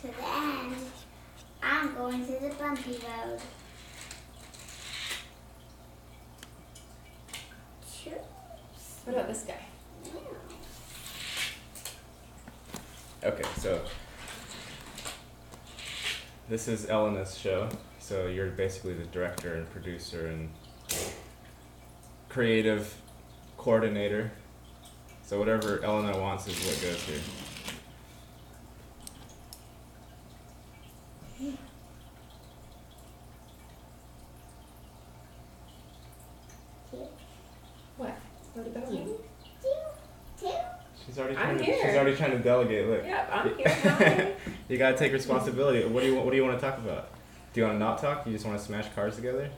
to the end. I'm going to the bumpy road. What about this guy? Okay, so this is Elena's show. So you're basically the director and producer and creative coordinator. So whatever Elena wants is what goes here. What? What about me? She's already I'm trying to, here. she's already trying to delegate. Look. Yep, I'm here. You gotta take responsibility. What do you want to talk about? Do you want to not talk? You just want to smash cards together?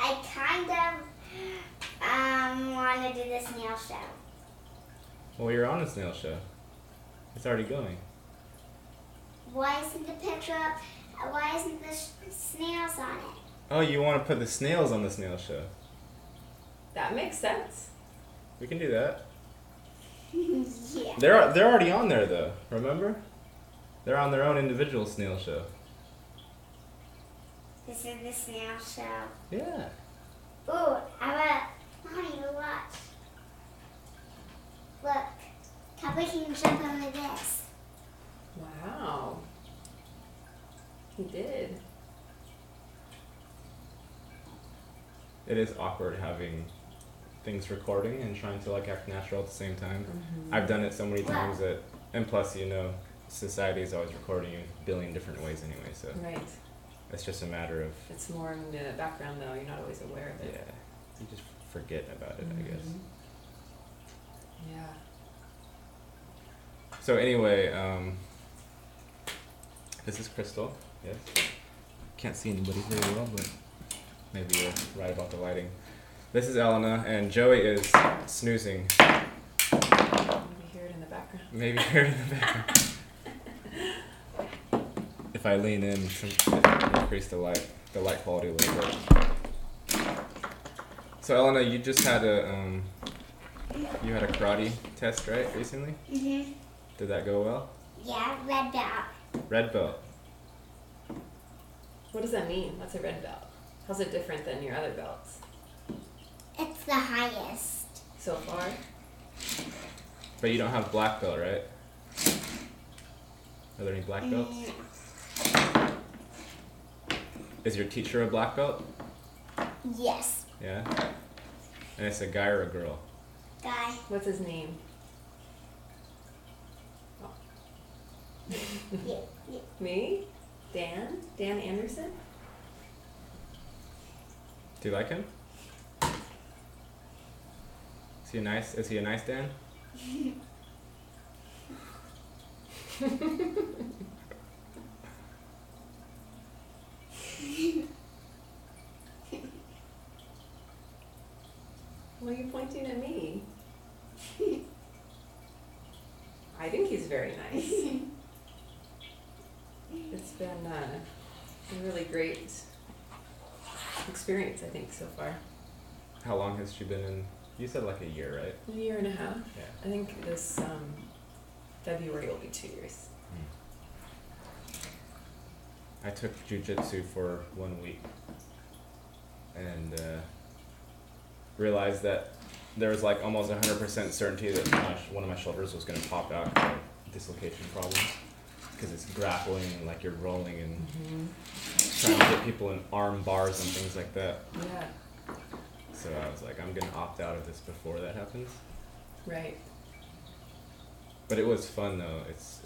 I kind of want to do the snail show. Well, you're on a snail show. It's already going. Why isn't the picture up? Why isn't the snails on it? Oh, you want to put the snails on the snail show? That makes sense. We can do that. Yeah. They're already on there though. Remember? They're on their own individual snail show. This is the snail show. Yeah. Ooh, I bet. Mommy, watch. Look, Papa can jump over this. Wow. He did. It is awkward having things recording and trying to like act natural at the same time. Mm-hmm. I've done it so many times that, and plus, you know, society is always recording you a billion different ways anyway, so Right. it's just a matter of, It's more in the background though. You're not always aware of yeah, it. you just forget about it, I guess. Mhm. Yeah. So anyway, this is Crystal, yes. Can't see anybody very well, but maybe you're right about the lighting. This is Elena, and Joey is snoozing. Maybe hear it in the background. Maybe here in the background. If I lean in, increase the light quality a little bit. So Elena, you just had a karate test, right, recently? Mhm. Did that go well? Yeah, red belt. Red belt. What does that mean? What's a red belt? How's it different than your other belts It's the highest. so far? But you don't have black belt, right? Are there any black belts? Is your teacher a black belt? Yes, Yeah. And it's a guy or a girl? guy. What's his name? Oh. Yeah, yeah. Me? Dan? Dan Anderson? Do you like him? Is he nice? Is he a nice Dan? Why are you pointing at me? I think he's very nice. It's been a really great experience, I think, so far. How long has she been in? You said like a year, right? A year and a half. Yeah. I think this February will be 2 years. I took jujitsu for 1 week and realized that there was like almost 100% certainty that one of my shoulders was going to pop out because of dislocation problems, because it's grappling and like you're rolling and trying to get people in arm bars and things like that. Yeah, So I was like, I'm going to opt out of this before that happens. right. But it was fun though. It's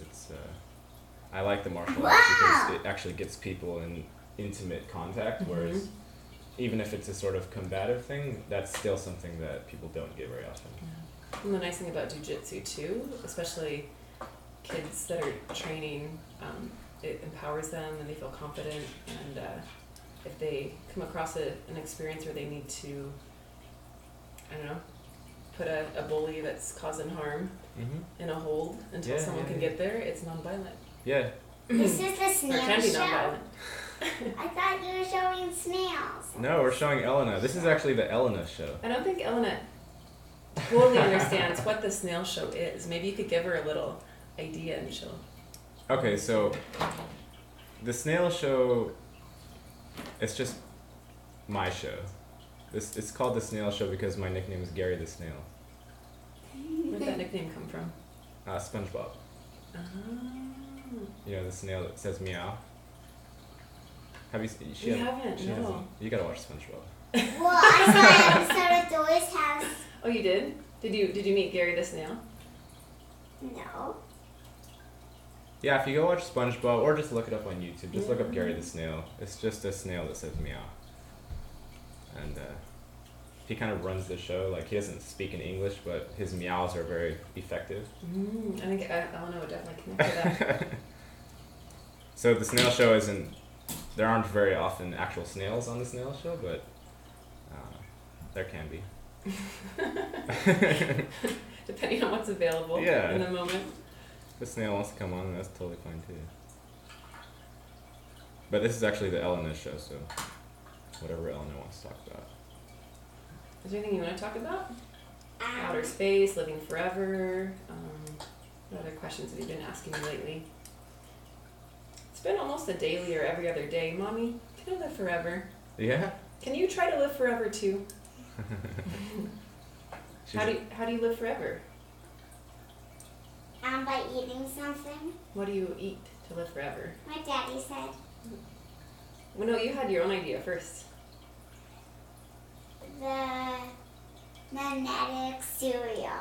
I like the martial arts because it actually gets people in intimate contact, whereas even if it's a sort of combative thing, that's still something that people don't get very often. Yeah. And the nice thing about jujitsu too, especially kids that are training, it empowers them and they feel confident. And if they come across an experience where they need to, I don't know, put a bully that's causing harm in a hold until someone can get there, it's nonviolent. Yeah. This is the Or it snail can be show. nonviolent. I thought you were showing snails. No, we're showing Elena. This is actually the Elena show. I don't think Elena totally understands what the snail show is. Maybe you could give her a little idea and she'll Okay, so the snail show, it's just my show. It's called the snail show because my nickname is Gary the Snail. Where did that nickname come from? SpongeBob. Oh. You know the snail that says meow. Have you? She We haven't. She No. hasn't. You gotta watch SpongeBob. Well, I saw an episode of Dory's house. Oh, you did? Did you meet Gary the Snail? No. Yeah, if you go watch SpongeBob or just look it up on YouTube, just look up Gary the Snail. It's just a snail that says meow. And he kind of runs the show. Like, he doesn't speak in English, but his meows are very effective. I think Elena would definitely connect to that. So the snail show isn't. There aren't very often actual snails on the snail show, but there can be. Depending on what's available Yeah. in the moment. If the snail wants to come on, that's totally fine too. But this is actually the Elena Show, so whatever Elena wants to talk about. Is there anything you want to talk about? Outer space, living forever. What other questions have you been asking me lately? It's been almost a daily or every other day. Mommy, can I live forever? Yeah. Can you try to live forever too? How do you live forever? By eating something. What do you eat to live forever? My daddy said Well, no, you had your own idea first. the magnetic cereal.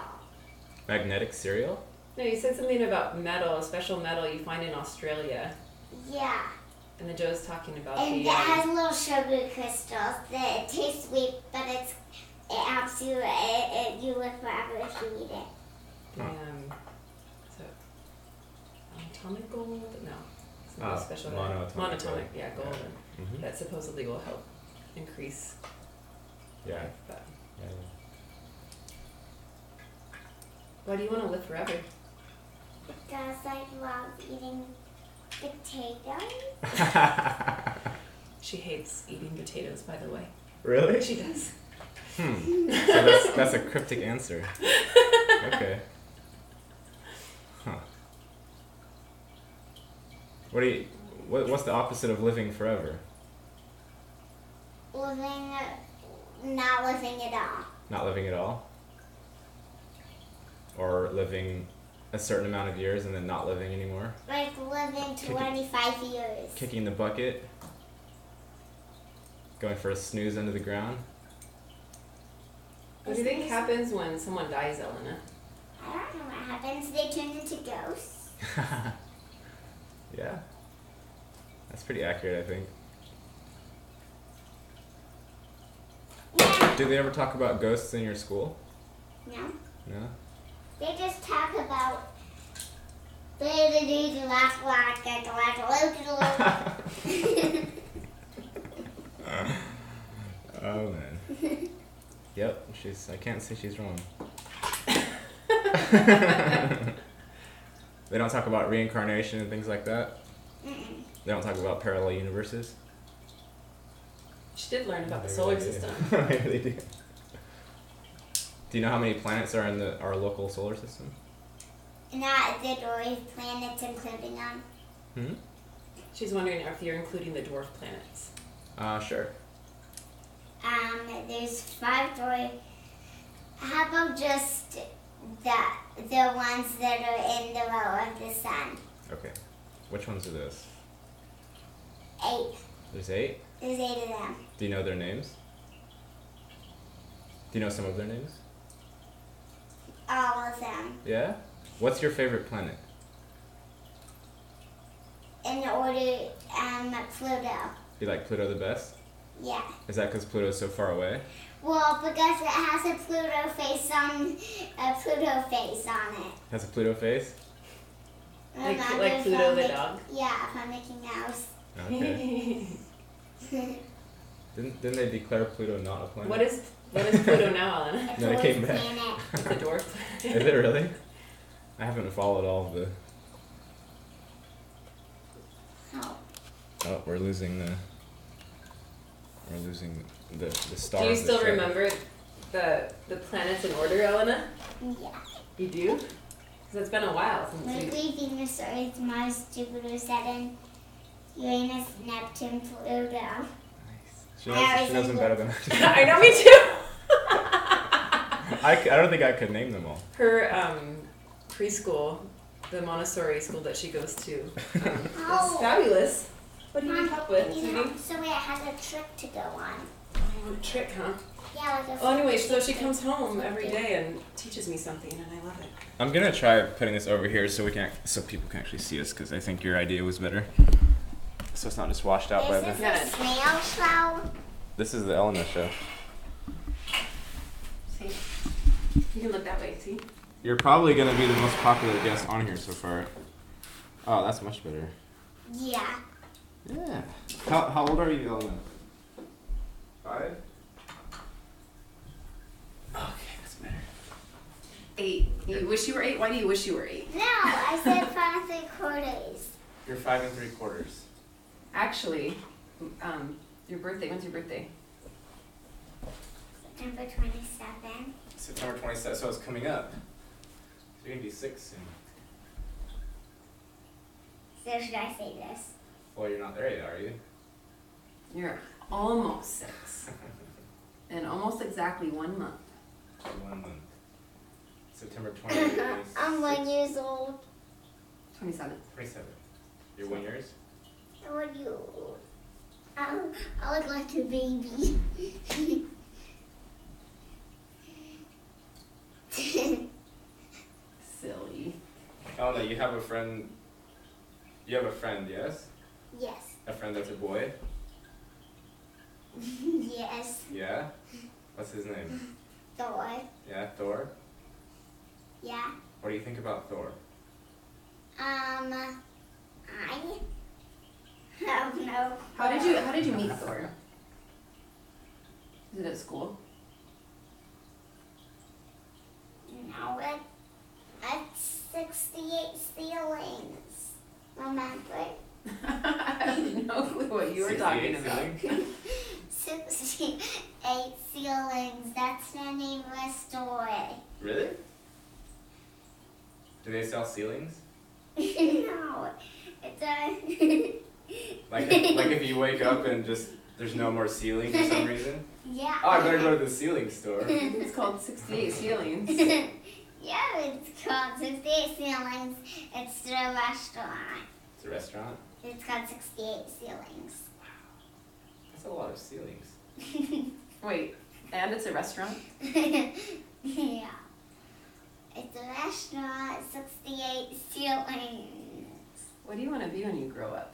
Magnetic cereal? No, you said something about metal, a special metal you find in Australia. Yeah. And then Joe's talking about And the... it has little sugar crystals that taste sweet, but it helps you, you live forever if you eat it. the so, atomic gold? No. It's not a special monatomic monatomic, gold. yeah, gold. Yeah. And that supposedly will help increase Yeah. life. But Yeah. why do you want to live forever? Because I love eating potatoes. She hates eating potatoes, by the way. Really? She does. So that's a cryptic answer. Okay. Huh. What's the opposite of living forever? Not living at all. Not living at all? Or living a certain amount of years and then not living anymore? Like living 25 years. Kicking the bucket? Going for a snooze under the ground? What do you think happens when someone dies, Elena? I don't know what happens. They turn into ghosts. Yeah. That's pretty accurate, I think. Yeah. Do they ever talk about ghosts in your school? No. No? They just talk about Oh man. Yep, I can't say she's wrong. They don't talk about reincarnation and things like that? Mm-mm. They don't talk about parallel universes? She did learn about the They solar really do. system. Maybe they do. Do you know how many planets are in our local solar system? Not the dwarf planets, including them. Hmm? She's wondering if you're including the dwarf planets. Sure. There's 5 dwarf. How about just the ones that are in the row of the sun? Okay. Which ones are those? 8. There's 8? There's 8 of them. Do you know their names? Do you know some of their names? All of them. Yeah? What's your favorite planet? In order, Pluto. You like Pluto the best? Yeah. Is that because Pluto's so far away? Well, because it has a Pluto face on it. Has a Pluto face? Like Remember Pluto from the dog? Yeah, from Mickey Mouse. Okay. Didn't they declare Pluto not a planet? What is Pluto now, Elena? A No, it dwarf came back. planet. It's a dwarf Is planet. it really? I haven't followed all of the... Oh. Oh, we're losing the star. Do you of the still show. remember the planets in order, Elena? Yeah. You do? Because it's been a while since Mercury, Venus, Earth, Mars, Jupiter, Saturn, Uranus, Neptune, Pluto. Nice. She knows them better than I do. I know, me too. I don't think I could name them all. Her preschool, the Montessori school that she goes to, is fabulous. What do you need help with, sweetie? So it has a trick to go on. Oh, a trick, huh? Yeah, like a Well, anyway, so she comes home every day and teaches me something, and I love it. I'm gonna try putting this over here so people can actually see us, because I think your idea was better. So it's not just washed out by This the. is the snail show. This is the Elena Show. See? You can look that way, see? You're probably gonna be the most popular guest on here so far. Oh, that's much better. Yeah. Yeah. How old are you, Elena? 5? Okay, that's better. 8. You wish you were 8? Why do you wish you were 8? No, I said 5 3/4. You're 5 3/4. Actually, your birthday, when's your birthday? September 27. September 27th, so it's coming up. You're gonna be 6 soon. So should I say this? Well, you're not there yet, are you? You're almost 6. In almost exactly 1 month. 1 month. September 28th. I'm 1 year old. 27. 27. You're 1 year? How are you? I look like a baby. Silly. Oh no, you have a friend. You have a friend, yes? Yes. A friend that's a boy? Yes. Yeah? What's his name? Thor. Yeah, Thor? Yeah. What do you think about Thor? I have no. How did you meet Thor? Is it at school? No, it's 68 ceilings. Remember? I have no clue what you were talking 68 about. ceiling? 68 ceilings. That's the name of the story. Really? Do they sell ceilings? No, it's a. Like if you wake up and just there's no more ceilings for some reason? Yeah. Oh, I better go to the ceiling store. It's called 68 ceilings. Yeah, it's called 68 ceilings. It's the restaurant. It's a restaurant? It's called 68 ceilings. That's a lot of ceilings. Wait, and it's a restaurant? Yeah. It's a restaurant, 68 ceilings. What do you want to be when you grow up?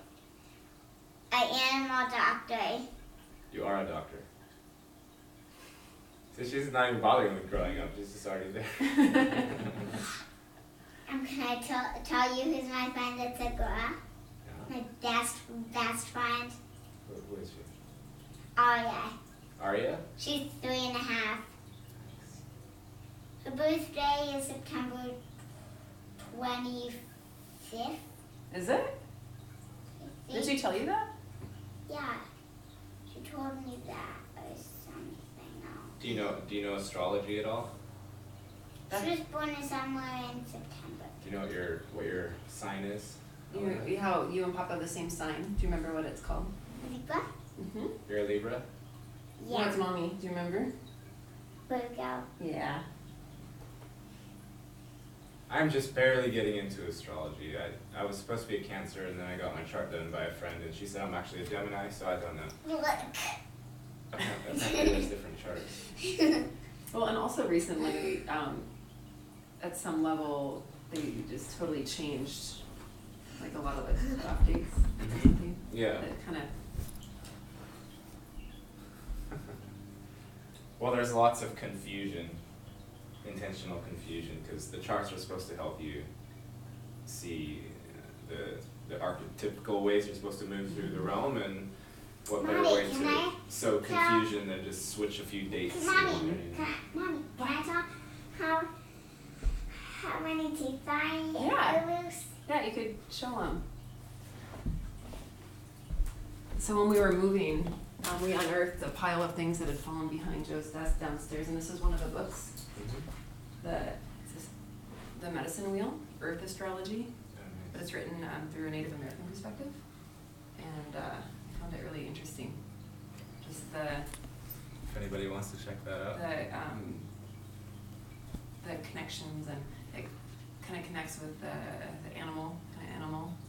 An animal doctor. You are a doctor. So she's not even bothering with growing up, she's just already there. Can I tell you who's my friend that's a girl? Yeah. My best friend? Who is she? Aria. Aria? She's 3.5. Her birthday is September 25th. Is it? Did she tell you that? Yeah. She told me that or something else. Do you know astrology at all? She was born somewhere in September. Do you know what your sign is? How you and Papa have the same sign. Do you remember what it's called? Libra? Mm-hmm. You're a Libra? Yeah. What's Mommy? Do you remember? Virgo. Yeah. I'm just barely getting into astrology. I was supposed to be a Cancer, and then I got my chart done by a friend, and she said I'm actually a Gemini, so I don't know. Look. Apparently there's different charts. Well, and also recently, at some level, they just totally changed, like a lot of the cutoff dates. or something. Yeah. That kind of. Well, there's lots of confusion, intentional confusion, because the charts are supposed to help you see the archetypical ways you're supposed to move through the realm, and what better Mommy, way can to I sow confusion than just switch a few dates. Mommy, can I talk? How many teeth Yeah. are loose? Yeah, you could show them. So when we were moving, we unearthed a pile of things that had fallen behind Joe's desk downstairs, and this is one of the books. Mhm. The medicine wheel. Earth Astrology, but it's written through a Native American perspective, and I found it really interesting. Just If anybody wants to check that out. The connections, and it kind of connects with the animal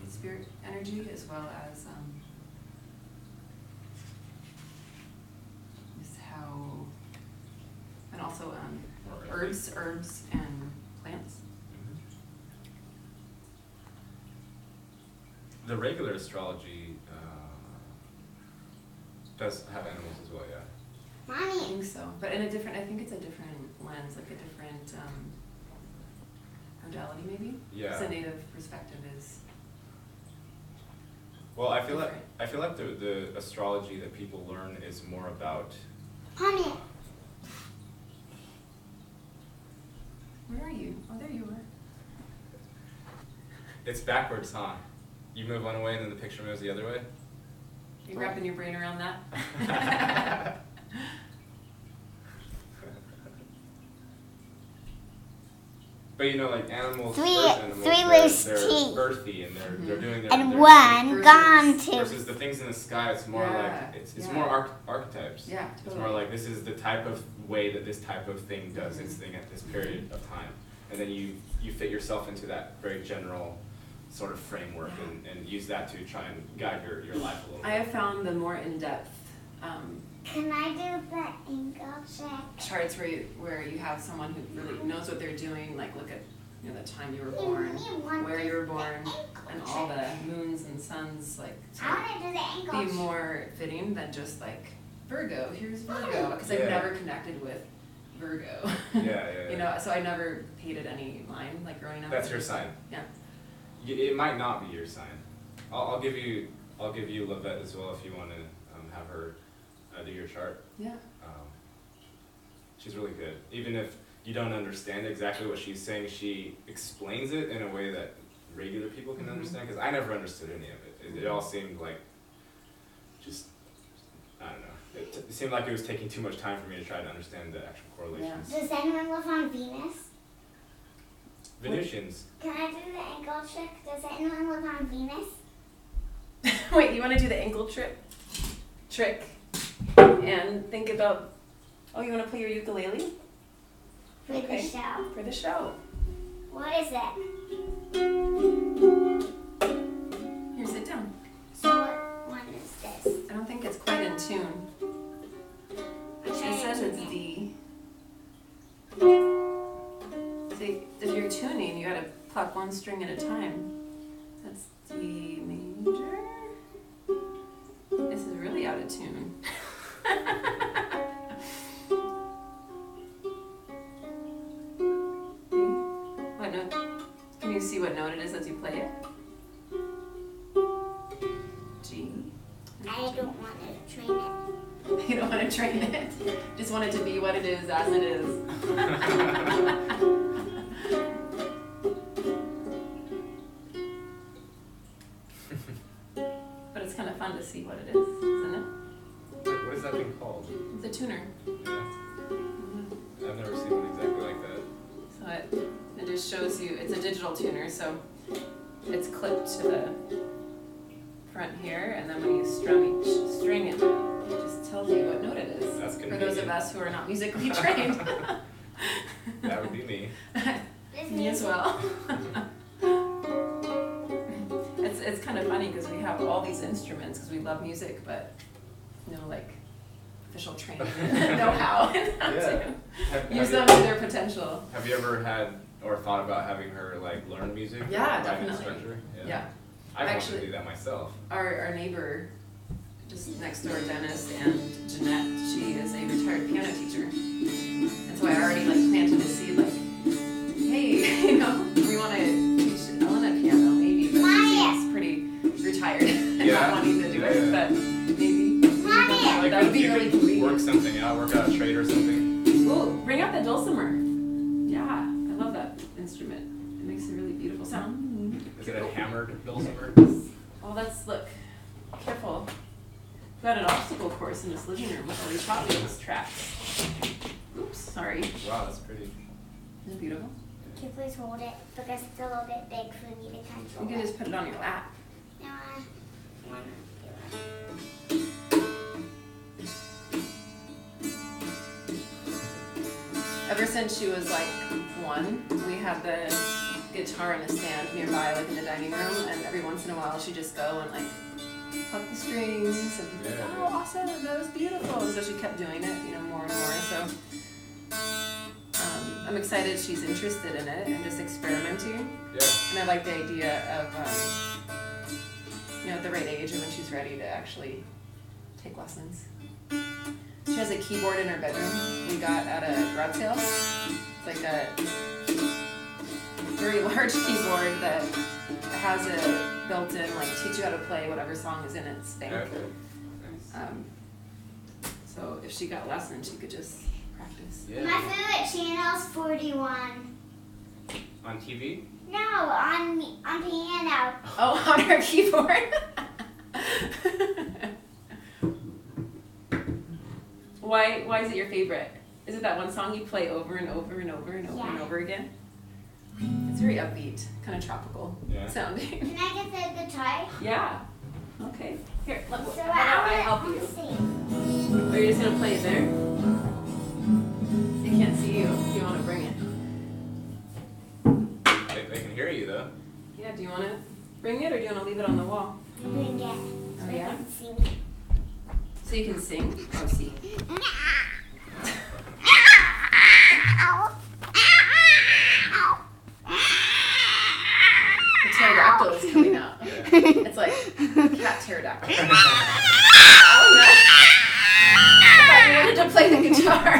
spirit energy, as well as just how, and also herbs and plants. The regular astrology does have animals as well, yeah. I Mommy. think so, but in a different. I think it's a different lens, like a different modality, maybe. Yeah. Because the native perspective is. Well, I feel different. like the astrology that people learn is more about. Mommy. Where are you? Oh, there you are. It's backwards, huh? You move one way and then the picture moves the other way. You wrapping your brain around that? But you know, like animals, Three first animals, loose they're teeth. earthy and they're doing their And their one versus- gone tooth. versus the things in the sky. It's more like it's Yeah. more archetypes. Yeah, It's totally. more like this is the type of way that this type of thing does its thing at this period of time, and then you fit yourself into that very general sort of framework and use that to try and guide your life a little I bit. have found the more in-depth Can I do the angle check? charts where you have someone who really knows what they're doing, like look at the time you were born, where you were born, and all the moons and suns, like I want to do the angle be check. more fitting than just like Virgo. Here's Virgo, because I've Yeah. never connected with Virgo. Yeah. You know, so I never paid it any mind, like growing up. That's your sign. Yeah. It might not be your sign. I'll give you Lavette as well if you want to have her do your chart. Yeah. She's really good. Even if you don't understand exactly what she's saying, she explains it in a way that regular people can understand. Because I never understood any of it. It all seemed like just I don't know. It seemed like it was taking too much time for me to try to understand the actual correlations. Does anyone live on Venus? Venusians. Can I do the ankle check? Does anyone live on Venus? Wait, you want to do the ankle trick, and think about? Oh, you want to play your ukulele For the show. for the show? What is it? Here, sit down. So what one is this? I don't think it's quite in tune. It says it's D. See, if you're tuning, you gotta pluck one string at a time. That's D major. This is really out of tune. What note? Can you see what note it is as you play it? G. I don't want to train it. You don't want to train it. Just want it to be what it is as it is. But it's kind of fun to see what it is, isn't it? What is that thing called? It's a tuner. Yeah. I've never seen one exactly like that. So it just shows you, it's a digital tuner, so it's clipped to the front here, and then when you strum each string, it just tells you what note it is. That's For those of convenient. us who are not musically trained. That would be me. Me as well. It's kind of funny because we have all these instruments because we love music, but no like official training, know-how, and how to use them to their potential. Have you ever had or thought about having her like learn music? Yeah, by an definitely. instructor? Yeah. I want Actually- to do that myself. Our neighbor, just next door, Dennis and Jeanette, she is a retired piano teacher, and so I already like planted a seed like, hey, we want to teach Elena piano maybe, but she seems pretty retired and not wanting to do it, but maybe. Mommy! That would be You really could convenient. work something out, work out a trade or something. Ooh, bring out the dulcimer. Yeah, I love that instrument. It makes a really beautiful sound. Is it a hammered dulcimer? Oh, look, careful. We've got an obstacle course in this living room with all these Hot Wheels tracks. Oops, sorry. Wow, that's pretty. Isn't it beautiful? Can you please hold it? Because it's a little bit big for me to control. You can just put it on your lap. No, I want to do it. Ever since she was like 1, we had the guitar in a stand nearby, like in the dining room, and every once in a while she'd just go and like pluck the strings and be like, oh, awesome, that was beautiful. And so she kept doing it, more and more. So I'm excited she's interested in it and just experimenting. Yeah. And I like the idea of, at the right age and when she's ready to actually take lessons. She has a keyboard in her bedroom we got at a garage sale. It's like a very large keyboard that has a built-in, like, teach you how to play whatever song is in its thing. Okay. Nice. So if she got lessons, she could just practice. Yeah. My favorite channel is 41. On TV? No, on piano. Oh, on her keyboard? Why is it your favorite? Is it that one song you play over and over and over and over and over again? It's very upbeat, kind of tropical sounding. Can I get the guitar? Yeah. Okay. Here, how So about I help you? Sing. Are you just gonna play it there? They can't see you if you want to bring it. They can hear you though. Yeah, do you want to bring it or do you want to leave it on the wall? Bring it. So Oh, I yeah? can sing. So you can sing? Oh, see. The pterodactyl is coming out. It's like cat pterodactyl. Oh, no. I thought you wanted to play the guitar.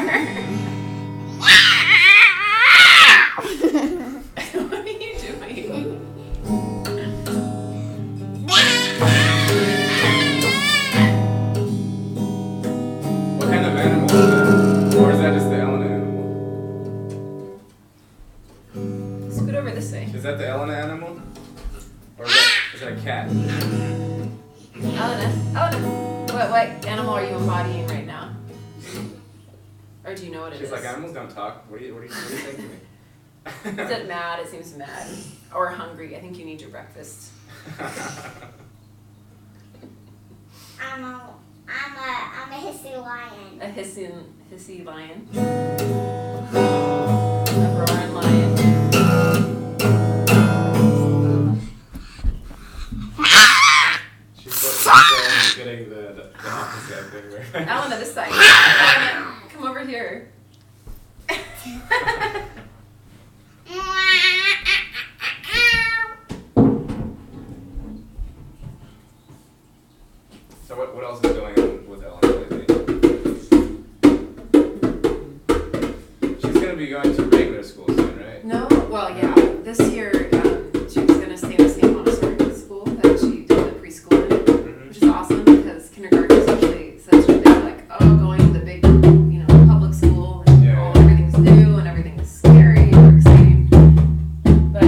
What are you doing? What kind of animal is that? Or is that just the Elena animal? Scoot over this way. Is that the Elena animal? Or is that a cat? Elena, what animal are you embodying right now? Or do you know what it is? She's like, animals don't talk. What do you think to me? Is it mad? It seems mad. Or hungry. I think you need your breakfast. I'm a hissy lion. A hissy lion. A roaring lion. She's getting the opposite thing right. Elena, this side. Elena, come over here. So what else is going on with Elena lately? She's going to be going to regular school soon, right? No? Well, yeah. This year, she's going to stay in the same Montessori school that she did the preschool in, which is awesome because kindergarten is usually such a big, like, going to the big, public school and everything's new and everything's scary or exciting. But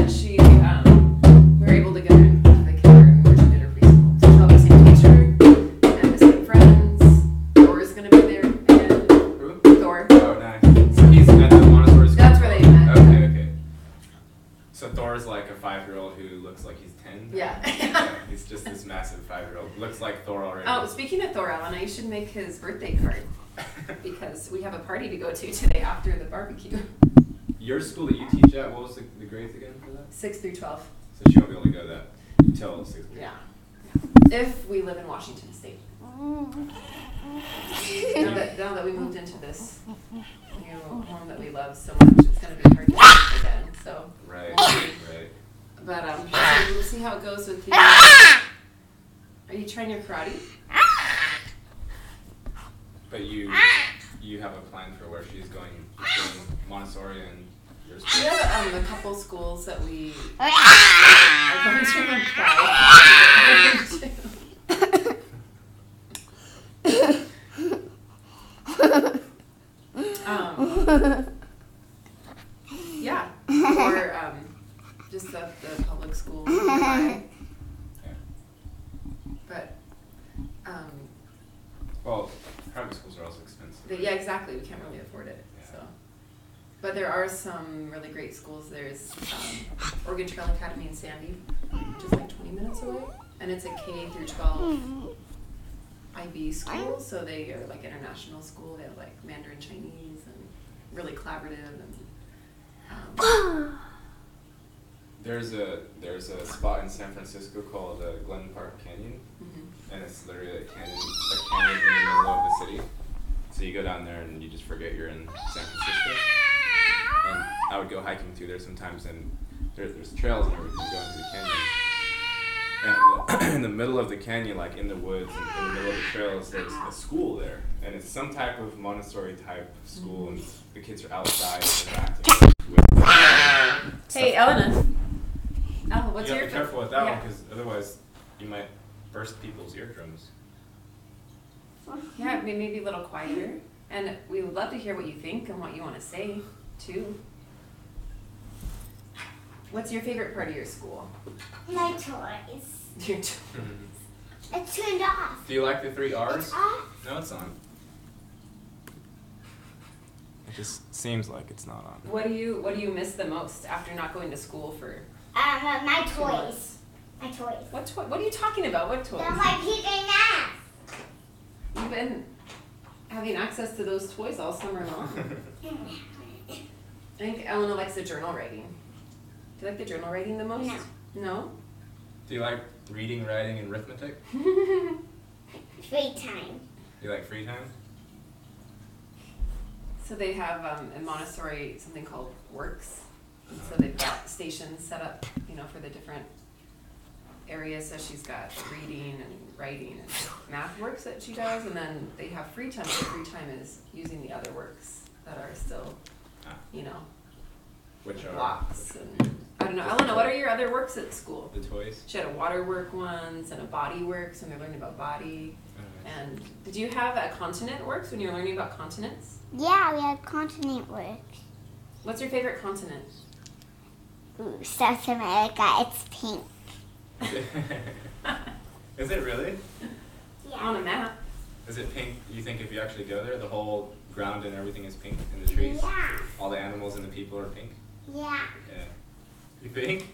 we were able to get her into the kindergarten where she did her preschool. So she'll have the same teacher and the same friends. Thor's going to be there again. Who? Thor. Oh, nice. So he's at the Montessori school? That's where they met. Okay. So Thor's like a 5-year-old who looks like he's 10? Yeah. He's just this massive 5-year-old. Looks like Thor already. Oh, speaking of Thor, Elena, you should make his birthday card because we have a party to go to today after the barbecue. Your school that you teach at, what was the grades again for that? 6 through 12. So she won't be able to go to that until 6th grade. Yeah. If we live in Washington State. Now that we moved into this new home that we love so much, it's going to be hard to live again. So Right. we'll see. Right. But we'll see how it goes with you. Are you trying your karate? But you have a plan for where she's going between Montessori and your We school? have a couple schools that we are going to yeah, or just the public schools nearby. But Well, private schools are also expensive. yeah, exactly. We can't really afford it. Yeah. So But there are some really great schools. There's Oregon Trail Academy in Sandy, which is like 20 minutes away. And it's a K through 12 IB school, so they are like international school. They have like Mandarin Chinese and really collaborative. And There's a spot in San Francisco called Glen Park Canyon, and it's literally a canyon in the middle of the city. So you go down there and you just forget you're in San Francisco. And I would go hiking through there sometimes, and there's trails and everything going through the canyon. And in the middle of the canyon, like in the woods, in the middle of the trails, there's a school there, and it's some type of Montessori type school, and the kids are outside interacting with. Hey, Elena. Oh, what's you your have to be careful with that one, because otherwise you might burst people's eardrums. Yeah, maybe a little quieter. And we would love to hear what you think and what you want to say, too. What's your favorite part of your school? My toys. Your toys. It's turned off. Do you like the 3 R's? It's off. No, it's on. It just seems like it's not on. What do you miss the most after not going to school for? My toys. My toys. What are you talking about? What toys? They're my PJ Masks. You've been having access to those toys all summer long. I think Elena likes the journal writing. Do you like the journal writing the most? No. No? Do you like reading, writing, and arithmetic? Free time. Do you like free time? So they have in Montessori something called works. And so they've got stations set up, for the different areas. So she's got reading and writing and math works that she does, and then they have free time. So free time is using the other works that are still, Which are blocks and I don't know. Elena, what are your other works at school? the toys? She had a water work once and a body works when they're learning about body. And did you have a continent works when you were learning about continents? Yeah, we had continent works. What's your favorite continent? Ooh, South America. It's pink. Is it really? Yeah. On a map. Is it pink? You think if you actually go there, the whole ground and everything is pink in the trees? Yeah. All the animals and the people are pink? Yeah. Yeah. You think?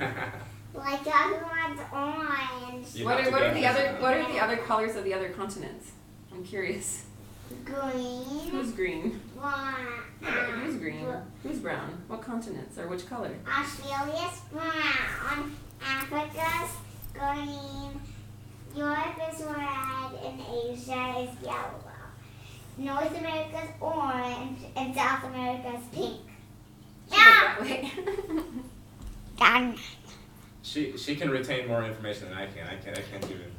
Yeah. Like the other one's orange. You What have to are go the there other sometime. what are the other colors of the other continents? I'm curious. Green. Who's green? Who's green? Blue. Who's brown? What continents or which color? Australia's brown. Africa's green. Europe is red. And Asia is yellow. North America's orange. And South America's pink. That way. Done. She can retain more information than I can. I can't even.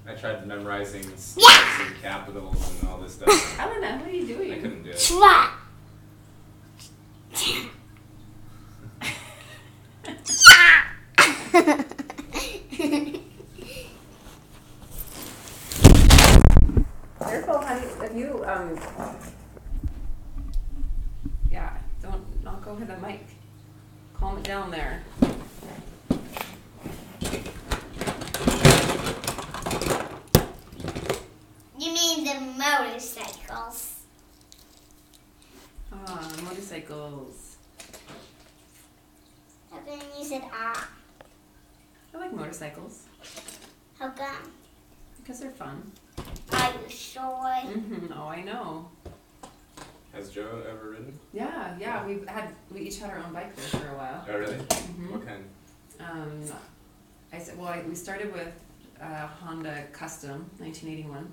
I tried memorizing states Yeah. and capitals and all this stuff. Elena, what are you I doing? couldn't do it. Try. Careful, honey. If you yeah, don't knock over the mic. Calm it down there. You mean the motorcycles? Motorcycles. How come you said ah? I like motorcycles How come? because they're fun. Are you sure? Oh, I know. Has Joe ever ridden? Yeah. We each had our own bike there for a while. Oh, really? Mhm. What kind? We started with Honda Custom, 1981,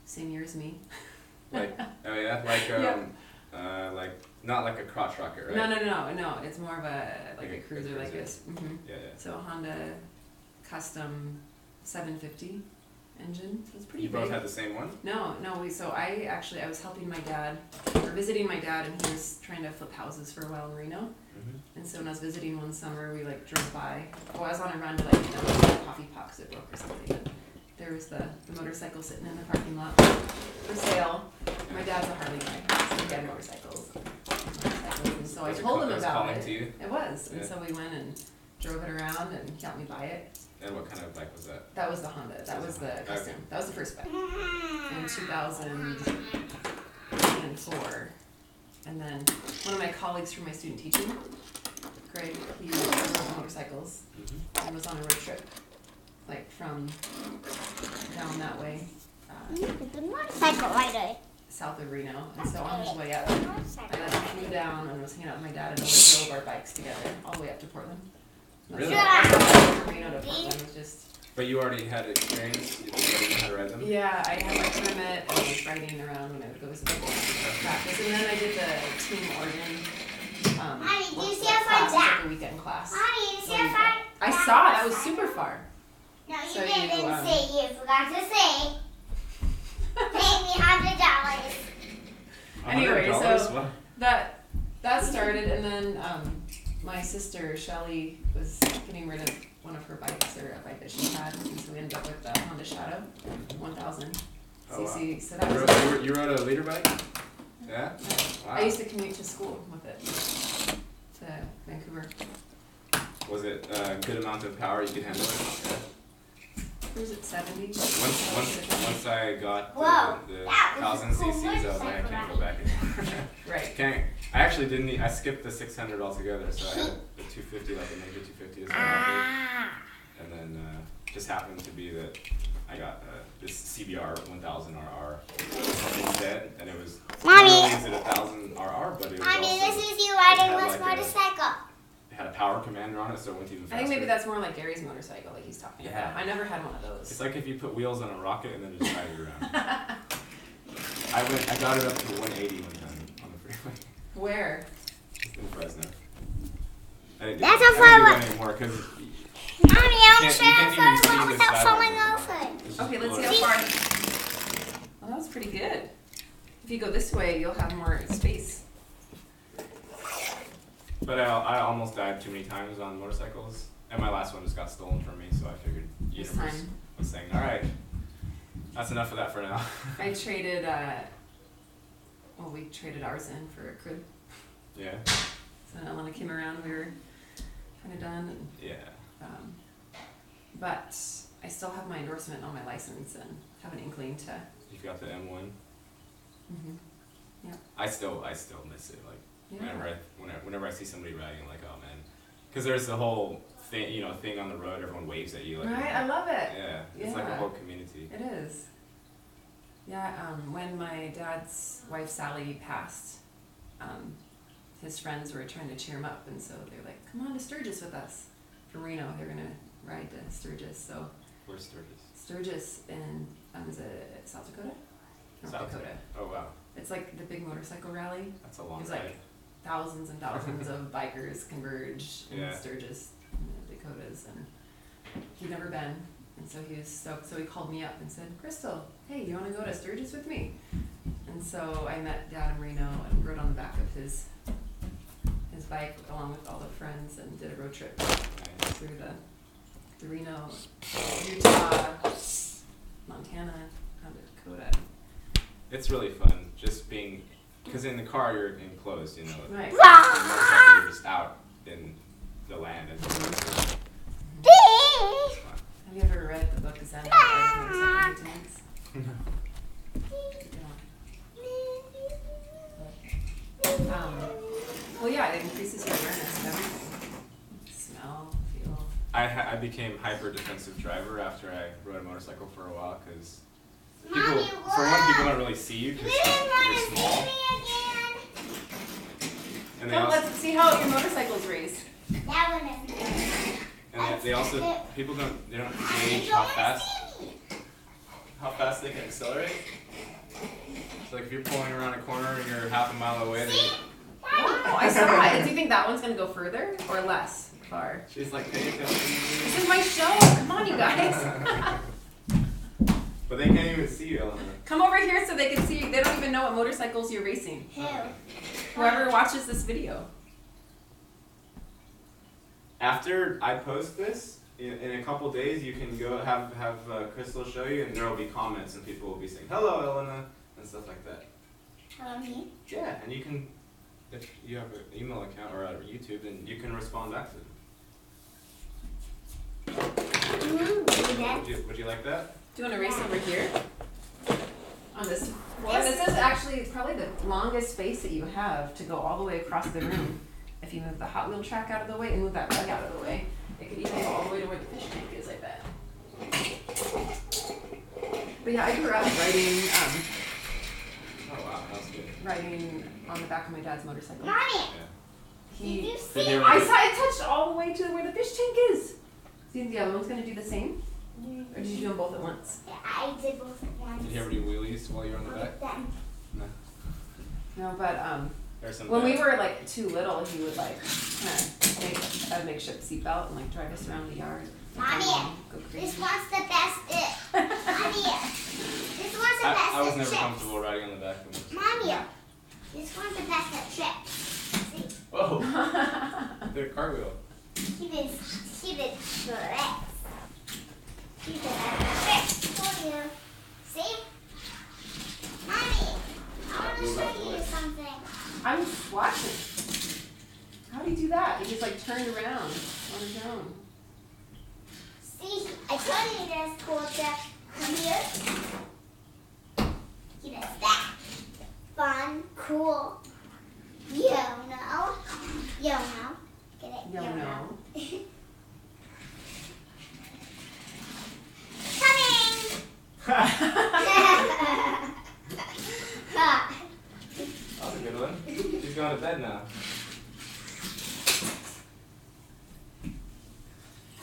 same year as me. Like, oh yeah, like not like a crotch rocket, right? No. It's more of a Like a cruiser like cruiser. this. Yeah. So a Honda Custom 750 engine. So it's pretty You big. both had the same one? No. I was helping my dad, or visiting my dad, and he was trying to flip houses for a while in Reno. Mm-hmm. And so when I was visiting one summer, we drove by. Well, I was on a run to get a coffee pot because it broke or something. And there was the motorcycle sitting in the parking lot for sale. My dad's a Harley guy, so he had motorcycles. And so I told him about calling it. to you? It was. And Yeah. so we went and drove it around, and he helped me buy it. And what kind of bike was that? That was the Honda. That was the custom. Okay. That was the first bike in 2004. And then one of my colleagues from my student teaching, Greg, he rode motorcycles and was on a road trip, like from down that way, The motorcycle rider. south of Reno. And so on his way up, I flew down and was hanging out with my dad and we drove our bikes together all the way up to Portland. Really? From Reno to Portland was just. But you already had experience. You already knew how to ride them. Yeah, I had my permit and I was riding around when I would go visit my practice. And then I did the Team Oregon Mommy, do you see class, how far like a weekend class. Mommy, you see how far? I saw it. That was super far. No, you So didn't you, say. You forgot to say. Pay me $100. Anyway, $100? so What? that started, and then my sister Shelly was getting rid of one of her bikes, or a bike that she had, and so we ended up with the Honda Shadow 1000 Oh, wow. cc. So that was. You rode a leader bike? Yeah? Wow. I used to commute to school with it to Vancouver. Was it a good amount of power you could handle it? Cruise at 70. Once I got Whoa, the that was 1000 a cool cc's, I was like, I motorcycle can't go back anymore. Right. Can't. I actually didn't. I skipped the 600 altogether, so I had a 250, like a major 250 as well. And then just happened to be that I got this CBR 1000 RR instead, and it was not Mommy. only is it 1000 RR, but it was Mommy, also, this is you riding it had this like motorcycle. it had a power commander on it, so it went even faster. I think maybe that's more like Gary's motorcycle, like he's talking Yeah. about. I never had one of those. It's like if you put wheels on a rocket and then just ride it around. I got it up to 180 one time on the freeway. Where? Just in Fresno. I didn't That's do, how I far don't do I- that anymore because Mommy, I want to you show you can't how even see far I the went without saddle falling anymore. over. It's just Okay, let's see blurry. how far. Well, that was pretty good. If you go this way, you'll have more space. But I almost died too many times on motorcycles, and my last one just got stolen from me. So I figured the This universe time. was saying, "All right, that's enough of that for now." I traded, well, we traded ours in for a crib. Yeah. So when I came around, we were kind of done. And, Yeah. but I still have my endorsement on my license and have an inkling to. You've got the M1. Mm-hmm. I still miss it. Like Yeah. whenever I see somebody riding, I'm like, oh man, because there's the whole thing on the road. Everyone waves at you. Like, Right, I love it. Yeah, it's like a Yeah. whole community. It is. Yeah, when my dad's wife Sally passed, his friends were trying to cheer him up, and so they were like, "Come on to Sturgis with us." From Reno, they're gonna ride to Sturgis. So Where's Sturgis? Sturgis in is it South Dakota? North South Dakota. Oh wow, It's like the big motorcycle rally. that's a long It's ride. like thousands and thousands of bikers converge in Yeah. Sturgis, in the Dakotas, and he'd never been, and so he was stoked. So he called me up and said, "Crystal, hey, you want to go to Sturgis with me?" And so I met Dad in Reno and rode on the back of his bike along with all the friends and did a road trip through the Reno, Utah, Montana, and Dakota. It's really fun just being, because in the car you're enclosed, Right. You're just out in the land and it's fun. Have you ever read the book Zen by Motorcycle Lieutenants? Well, yeah, it increases your awareness of everything. Smell, feel. I became hyper defensive driver after I rode a motorcycle for a while because Mommy, for one, people don't really see you because you're small. And they Come, also, let's see how your motorcycles race. That one is and they also people don't gauge how fast they can accelerate. So like if you're pulling around a corner and you're half a mile away, then Wow, I saw it. Do you think that one's going to go further or less far? she's like, pay attention. This is my show. Come on, you guys. But they can't even see you, Elena. Come over here so they can see you. They don't even know what motorcycles you're racing. Who? Whoever watches this video. After I post this, in a couple days, you can go have Crystal show you, and there will be comments, and people will be saying, "Hello, Elena," and stuff like that. Hello, me. Yeah, and you can, if you have an email account or a YouTube, then you can respond back to them. Would you like that? Do you want to race over here? on this floor. This is actually probably the longest space that you have to go all the way across the room. If you move the Hot Wheel track out of the way and move that rug out of the way, it could even go all the way to where the fish tank is, I bet. But yeah, I grew up riding, Oh wow, that was good. riding on the back of my dad's motorcycle. Mommy, Yeah. did you He, see? I saw it touched all the way to where the fish tank is. See, the other one's gonna do the same? Or did you do them both at once? I did both at once. Did you ever do wheelies while you were on the back? Then. No. No, but There's some when we bad- were like too little, he would like kind of make a makeshift seatbelt and like drive us around the yard. Mommy, Go crazy. this one's the best. Mommy, this one's the best I was at never tricks. comfortable riding on the back of them. Mommy, Yeah. this one's the best at tricks. See, Whoa! Did a cartwheel. he did tricks. He did tricks for you. See? Mommy, I want to show you something. I'm watching. How do you do that? You just like turned around on his own. See, I told you there's cool trick. Come here. He does that. Fun, cool. You know. You know. Get it? Yo, no. Coming! That was a good one. She's going to bed now.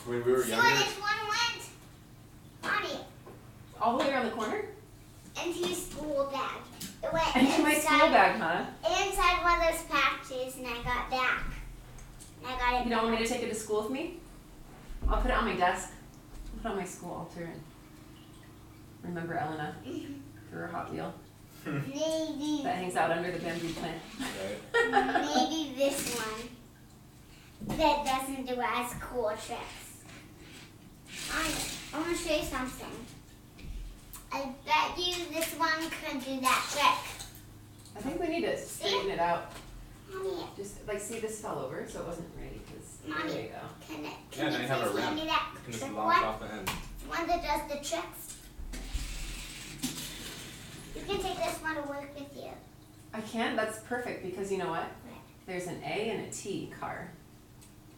When we were See younger, where this one went? Mommy, All the way around the corner? into your school bag. It went Into my school bag, huh? inside one of those patches, and I got back. And I got it You don't want me back. to take it to school with me? I'll put it on my desk. I'll put it on my school altar and remember Elena for her Hot Wheel Maybe, that hangs out under the bamboo plant. right? maybe this one that doesn't do as cool tricks. I want to show you something. I bet you this one could do that trick. I think we need to straighten it out. Mommy, Just like, see, this fell over, so it wasn't ready. Mommy. There you go. can Yeah, you then you have a please hand ramp. me that You can just trick launch one? off the end. One that does the tricks. You can take this one to work with you. I can. That's perfect because you know what? What? There's an A and a T car,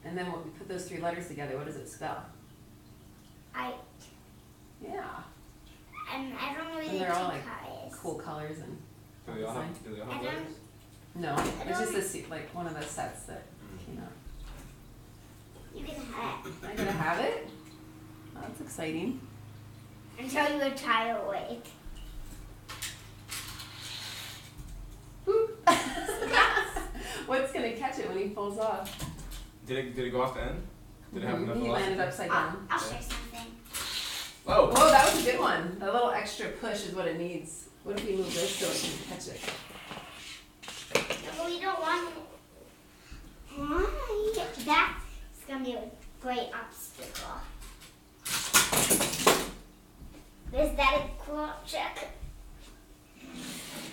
and then when we put those three letters together, what does it spell? Yeah, And I don't know where And the they're all, tea like, car is. cool colors and Do they all design. have, do they all I have don't- letters? No, it's just don't- a like one of the sets that came out. You can have it I gotta have it. Oh, that's exciting. until you retire awake. Boop. What's gonna catch it when he falls off? Did it go off the end? Did it have enough He velocity? landed upside down. I'll show you something. Whoa! Whoa, that was a good one. That little extra push is what it needs. What if we move this so it can catch it? No, we don't want it. That's gonna be a great obstacle. Is that a cool trick?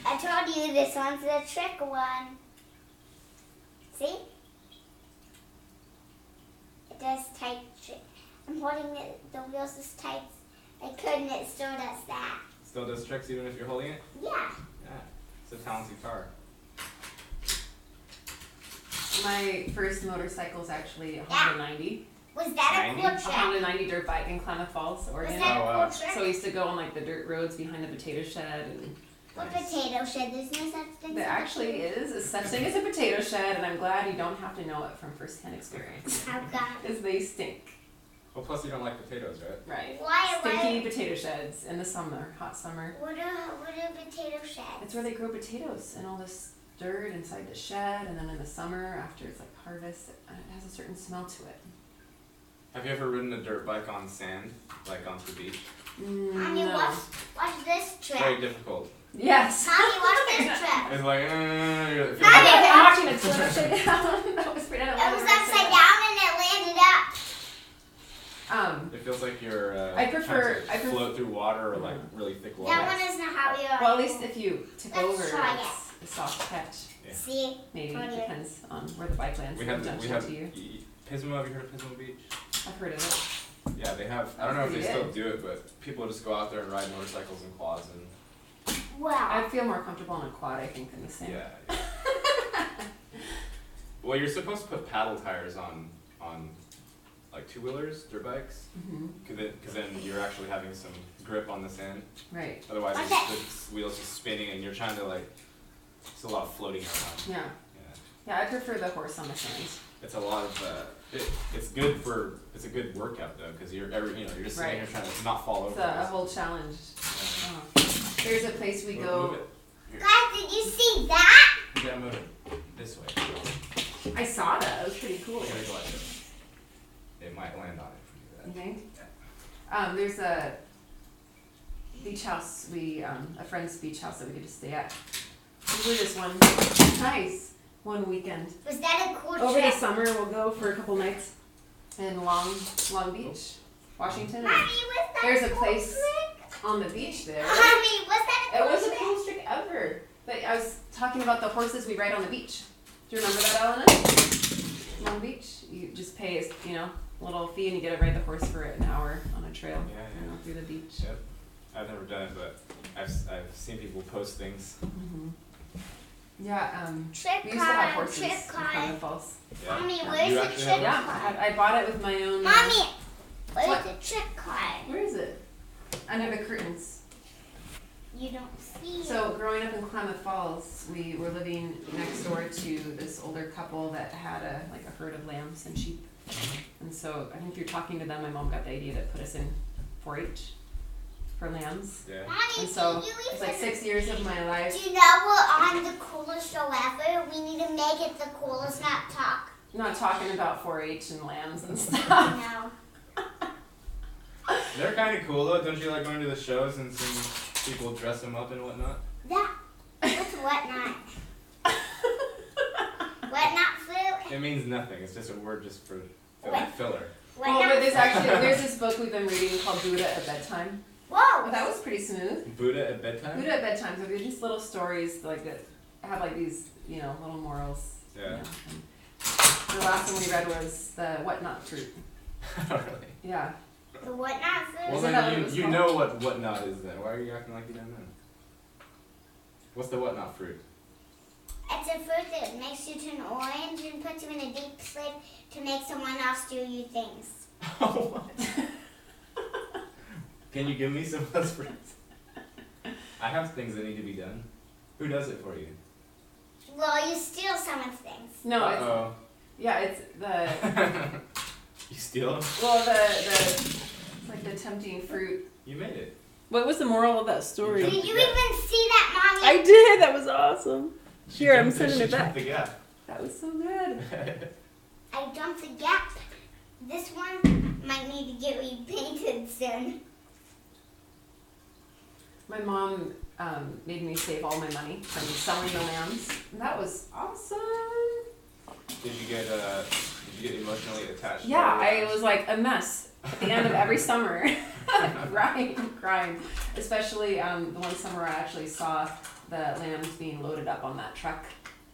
I told you this one's the trick one. See? It does tight trick. I'm holding it, the wheels is tight. I couldn't, it still does that. Still does tricks even if you're holding it? Yeah. Yeah. It's a talented car. My first motorcycle is actually a Honda 90. Was that a 90? cool A trick? Honda 90 dirt bike in Klamath Falls, Was Oregon. that Oh, a wow. cool trick? So I used to go on like the dirt roads behind the potato shed, and What potato shed? There's no such thing. there actually is a such thing as a potato shed, and I'm glad you don't have to know it from first-hand experience, How come? because they stink. Well, plus you don't like potatoes, right? Right. Why? Stinky potato sheds in the summer, hot summer. What are potato sheds? It's where they grow potatoes and all this dirt inside the shed, and then in the summer after it's like harvest, it has a certain smell to it. Have you ever ridden a dirt bike on sand, like onto the beach? Mommy, No. watch this trick. Very difficult. Yes. Mommy, watch this trick. It's like, Mommy, it feels I'm watch- watching it flip upside down. That was pretty. It was upside down and it landed up. it feels like you're I prefer- trying to float through water or like really thick water. That one isn't how we are. Well, at least if you tip Let's over, try it's a soft catch. Yeah. See? Maybe Totally. depends on where the bike lands. We from have junction to you. Pismo. Have you heard of Pismo Beach? I've heard of it. Yeah, they have. I don't know if they Pretty still good. do it, but people just go out there and ride motorcycles and quads and Wow. I feel more comfortable on a quad, I think, than the sand. Yeah. Well, you're supposed to put paddle tires on like two-wheelers, dirt bikes, because then you're actually having some grip on the sand. Right. Otherwise, Okay. the wheel's just spinning and you're trying to like. It's a lot of floating around. Yeah. Yeah, I prefer the horse on the sand. It's a lot of. It's good for. It's a good workout though, because you're you're just sitting here trying to not fall It's over. a whole challenge. Yeah. Oh. There's a place we go. Move it. Here. Guys, did you see that? You gotta move it this way. I saw that. It was pretty cool. You gotta go like this. It might land on it if You you do think? that. There's a beach house. A friend's beach house that we get to stay at. Usually this one weekend. Was that a cool Over the trip? summer, we'll go for a couple nights in Long Beach, Washington. Mommy, was that There's a cool place trick? on the beach there. Mommy, was that a It cool was the trick? coolest trick ever. But I was talking about the horses we ride on the beach. Do you remember that, Elena? Long Beach? You just pay a little fee and you get to ride the horse for an hour on a trail. Yeah. Through the beach. Yep. I've never done it, but I've seen people post things. Mm-hmm. Yeah, Trick we used to have card, horses trick in card. Klamath Falls. Yeah. Mommy, You where's the actually trick have card? I bought it with my own. Mommy, where's What? the trick card? Where is it? Under the curtains. You don't see it. So growing up in Klamath Falls, we were living next door to this older couple that had a herd of lambs and sheep. And so I think through talking to them, my mom got the idea to put us in 4-H for lambs. Yeah. Mommy, And so can you it's even... like 6 years of my life. Do you know we're on the coolest show ever? We need to make it the coolest, not talk. Not talking about 4-H and lambs and stuff. No. They're kind of cool though. Don't you like going to the shows and seeing people dress them up and whatnot? That. What's whatnot? Whatnot food? It means nothing. It's just a word just for What? filler. Well, Whatnot but there's this book we've been reading called Buddha at Bedtime. Whoa. Oh, that was pretty smooth. Buddha at bedtime? Buddha at Bedtime. So there's these little stories that have these, little morals. Yeah. And the last one we read was the whatnot fruit. Really? Yeah. The whatnot food? Well, Isn't that what it then was you called? know what whatnot is then. Why are you acting like you don't know? What's the whatnot fruit? It's a fruit that makes you turn orange and puts you in a deep sleep to make someone else do you things. Oh, what? Can you give me some of those fruits? I have things that need to be done. Who does it for you? Well, you steal someone's things. No, Uh-oh. it's the You steal them? it's like the tempting fruit. You made it. What was the moral of that story? Jump Did you the gap. even see that, Mommy? I did. That was awesome. She Here, I'm jumped- sending she it back. jumped the gap. That was so good. I jumped the gap. This one might need to get repainted soon. My mom made me save all my money from selling the lambs. And that was awesome. Did you get emotionally attached? Yeah, to I was like a mess at the end of every summer, crying. Especially the one summer I actually saw the lambs being loaded up on that truck.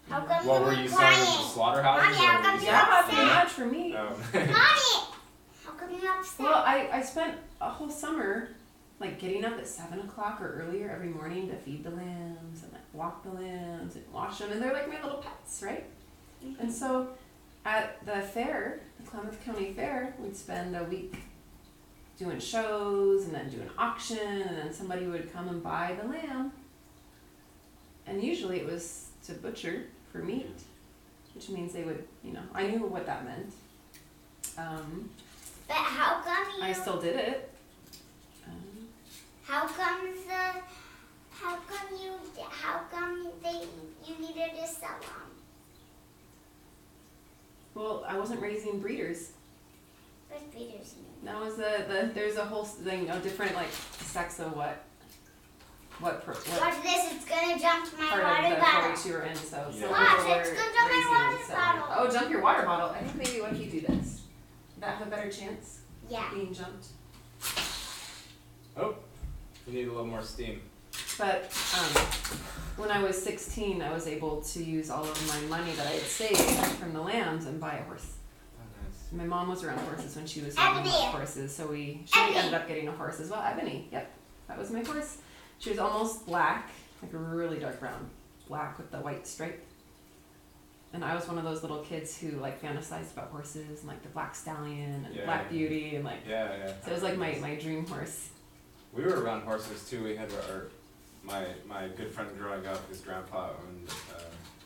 How come What you were were you selling them to crying? slaughterhouses? Mommy, how or come were you you're Yeah, selling pretty upset? much for me. Mommy! How come you're upset? Well, I spent a whole summer getting up at 7 o'clock or earlier every morning to feed the lambs and walk the lambs and wash them, and they're like my little pets, right? Mm-hmm. And so at the fair, the Klamath County Fair, we'd spend a week doing shows and then do an auction, and then somebody would come and buy the lamb. And usually it was to butcher for meat, which means they would, I knew what that meant. But how come you... I still did it. How come you needed to sell them? Well, I wasn't raising breeders. Where's Peter's name? That was there's a whole thing, different sects of what Watch this, it's gonna jump to my part water of the bottle. 4-H you were in. So Yeah. some Watch, people it's were gonna jump my raising water and bottle. Oh, jump your water bottle. I think maybe what if you do this? Would that have a better chance Yeah. of being jumped? Oh, you need a little more steam. But when I was 16, I was able to use all of my money that I had saved from the lambs and buy a horse. Oh, nice. My mom was around horses when she was young Ebony. about horses, so she Ebony. ended up getting a horse as well. Ebony, yep, that was my horse. She was almost black, like a really dark brown, black with the white stripe. And I was one of those little kids who like fantasized about horses and like the Black Stallion and Black Beauty and like. Yeah. So it was like my dream horse. We were around horses too. We had my good friend growing up, his grandpa owned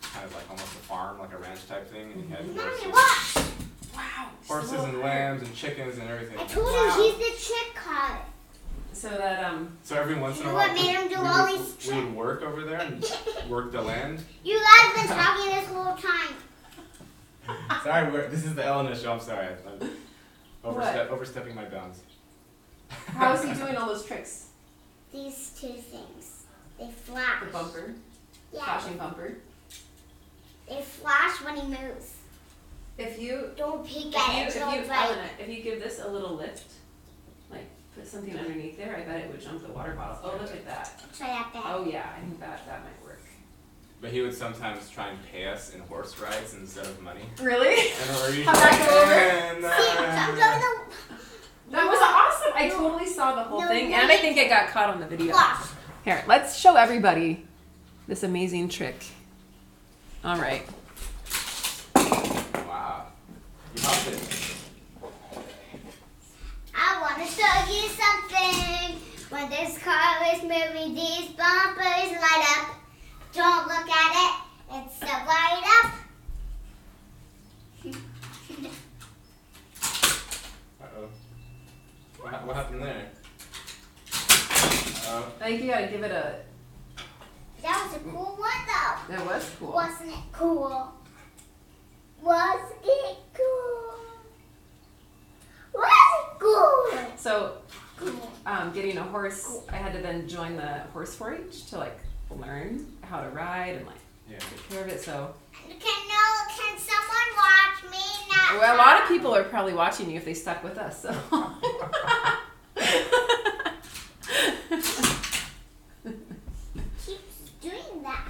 kind of like almost a farm, like a ranch type thing, and he had Mommy, horses, watch! Wow. horses and lambs and chickens and everything. I told him he's the trick card. So that So every once in a You know while, what made him do all these we would work over there and work the land. You guys been talking this whole time. Sorry, this is the Elena Show. I'm sorry, I'm What? overstepping my bounds. how is he doing all those tricks? These two things. They flash. The bumper, Yeah. flashing bumper. They flash when he moves. If you Don't peek at it. Don't bite. Elena, if you give this a little lift, like put something underneath there, I bet it would jump the water bottles. Oh, look at that. Try that back. Oh yeah, I think that might work. But he would sometimes try and pay us in horse rides instead of money. Really? And we're usually How'd that go over? That was awesome. I totally saw the whole No thing, way. and I think it got caught on the video. Flash. Here, let's show everybody this amazing trick. All right. Wow. You loved it. I want to show you something. When this car is moving, these bumpers light up. Don't look at it. It's a light up. Uh-oh. What happened there? I think you gotta give it a. That was a cool one, though. That was cool. Wasn't it cool? Was it cool? Was it cool? So, Cool. getting a horse, I had to then join the horse 4-H to like learn how to ride and like Yeah. take care of it. So, Can someone watch me now? well, a lot of people are probably watching you if they stuck with us. So. Keeps doing that.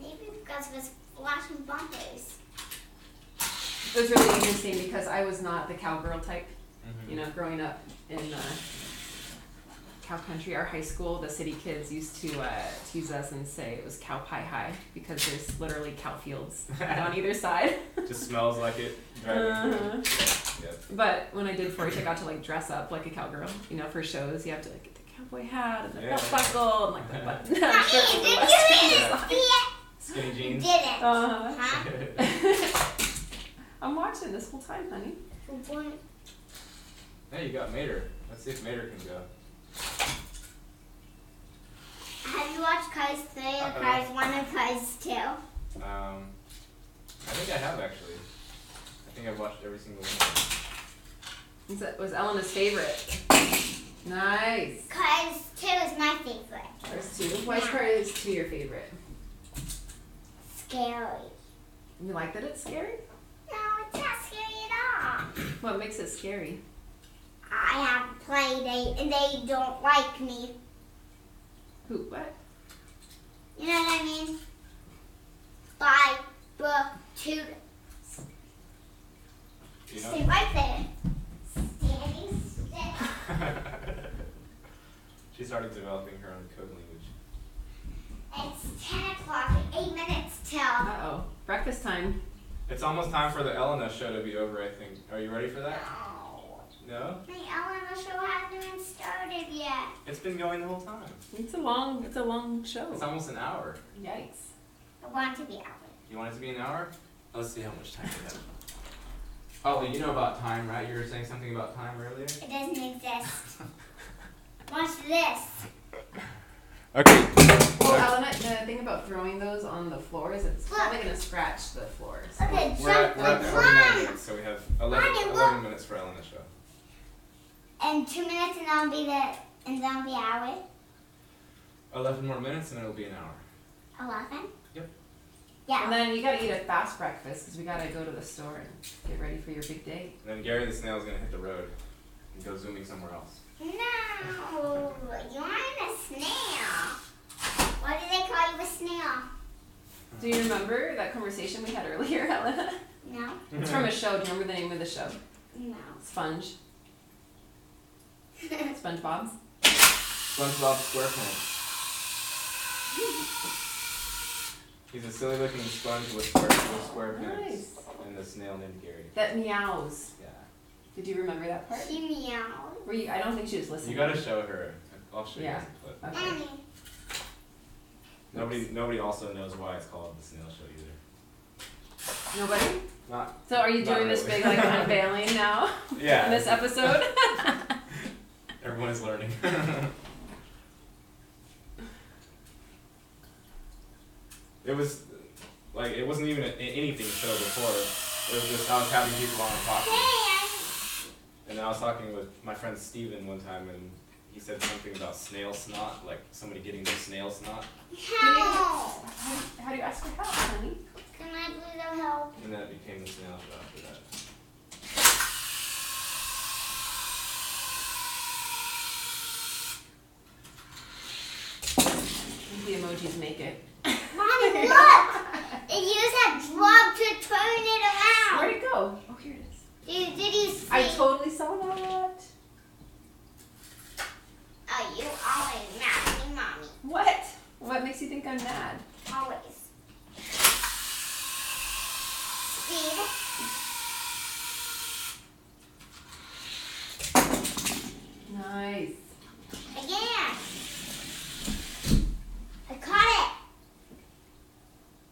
Maybe because of his flashing bumpers. It was really interesting because I was not the cowgirl type. Mm-hmm. You know, growing up in cow country, our high school, the city kids used to tease us and say it was cow pie high because there's literally cow fields on either side. Just smells like it. Driving through. Yep. But when I did 4-H, I got to like dress up like a cowgirl. You know, for shows, you have to like get the cowboy hat and the belt buckle and like the button down shirt with the Did Western you design. see it? Skinny You jeans. didn't. Uh-huh. Huh? I'm watching this whole time, honey. Hey, you got Mater. Let's see if Mater can go. Have you watched Cars 3 or Cars 1 or Cars 2? I think I have actually. I think I've watched every single one. That was Elena's favorite. Nice. Cars 2 is my favorite. Cars 2. Why is Cars 2 your favorite? Scary. You like that it's scary? No, it's not scary at all. What makes it scary? I have a play date and they don't like me. Who? What? You know what I mean? Bye. Two. You know? Stay right there. Standing still. She started developing her own code language. It's 10 o'clock, 8 minutes till. Uh-oh. Breakfast time. It's almost time for the Elena Show to be over, I think. Are you ready for that? No. No? The Elena Show hasn't even started yet. It's been going the whole time. It's a long show. It's almost an hour. Yikes. I want to be out. You want it to be an hour? Let's see how much time we have. Oh, you know about time, right? You were saying something about time earlier? It doesn't exist. Watch this. Okay. Well, Elena, the thing about throwing those on the floor is it's probably going to scratch the floor. So. Okay, We're at jump and 49 climb. minutes, so we have Honey, 11 look. minutes for Elena Show. And 2 minutes and that'll be hour. 11 more minutes and it'll be an hour. 11? Yep. Yeah. And then you got to eat a fast breakfast because we got to go to the store and get ready for your big day. And then Gary the Snail is going to hit the road and go zooming somewhere else. No, you're a snail. Why do they call you a snail? Do you remember that conversation we had earlier, Elena? No. It's from a show. Do you remember the name of the show? No. Sponge. SpongeBob. SpongeBob SquarePants. He's a silly looking sponge with square pants. Nice. And the snail named Gary. That meows. Yeah. Did you remember that part? She meowed. Were you? I don't think she was listening. You gotta show her. I'll show Yeah. you some clip. Okay. Mommy. Nobody also knows why it's called the Snail Show either. Nobody? Not. So are you Not doing this really. big like unveiling now Yeah. in this episode? Everyone is learning. It was like it wasn't even anything show before. It was just I was having people on and talking. And I was talking with my friend Steven one time, and he said something about snail snot, like somebody getting their snail snot, Help! How do you ask for help, honey? Can I please have help? and that became the snail show after that. The emojis make it. Mommy, look! It used that drug to turn it around. Where'd it go? Oh, here it is. Did you see? I totally saw that. Oh, you always mad at me, Mommy. What? What makes you think I'm mad? Always. Speed. Nice. Again. I caught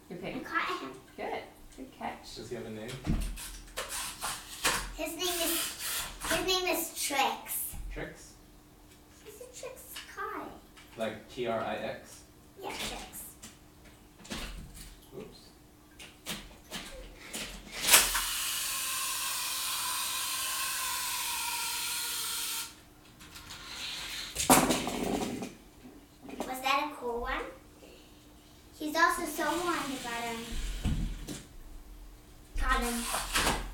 You're it. I paying. caught him. Good. Good catch. Does he have a name? His name is Trix. Trix? He's a Trix Kai. Like Trix? Yeah, Trix. Oops. Was that a cool one? He's also someone who got him.